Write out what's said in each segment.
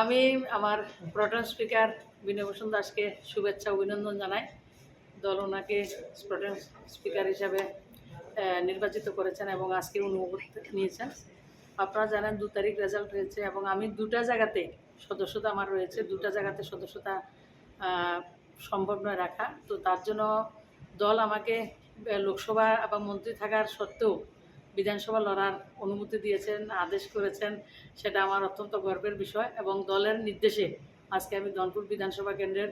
আমি আমার প্রোটেম স্পিকার বিনয় ভূষণ দাসকে শুভেচ্ছা অভিনন্দন জানাই। দল ওনাকে প্রোটেম স্পিকার হিসাবে নির্বাচিত করেছেন এবং আজকে অনুমোদন নিয়েছেন। আপনারা জানেন 2 তারিখ রেজাল্ট হয়েছে এবং আমি 2টা জায়গাতে সদস্যতা আমার রয়েছে, 2টা জায়গাতে সদস্যতা সম্ভব নয় রাখা। তো তার জন্য দল আমাকে লোকসভা এবং মন্ত্রী থাকার সত্ত্বেও বিধানসভা লড়ার অনুমতি দিয়েছেন, আদেশ করেছেন, সেটা আমার অত্যন্ত গর্বের বিষয়। এবং দলের নির্দেশে আজকে আমি ধনপুর বিধানসভা কেন্দ্রের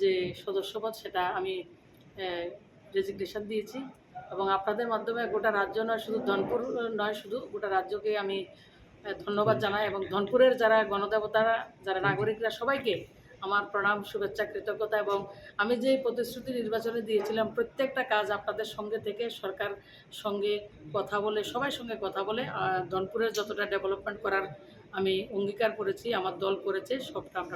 যে সদস্যপদ সেটা আমি রেজিগনেশন দিয়েছি এবং আপনাদের মাধ্যমে গোটা রাজ্য নয়, শুধু ধনপুর নয়, শুধু গোটা রাজ্যকে আমি ধন্যবাদ জানাই এবং ধনপুরের যারা গণদেবতারা, যারা নাগরিকরা, সবাইকে আমার প্রণাম, শুভেচ্ছা, কৃতজ্ঞতা। এবং আমি যে প্রতিশ্রুতি নির্বাচনে দিয়েছিলাম প্রত্যেকটা কাজ আপনাদের সঙ্গে থেকে সরকার সঙ্গে কথা বলে, সবার সঙ্গে কথা বলে ধনপুরের যতটা ডেভেলপমেন্ট করার আমি অঙ্গীকার করেছি, আমার দল করেছে, সবটা আমরা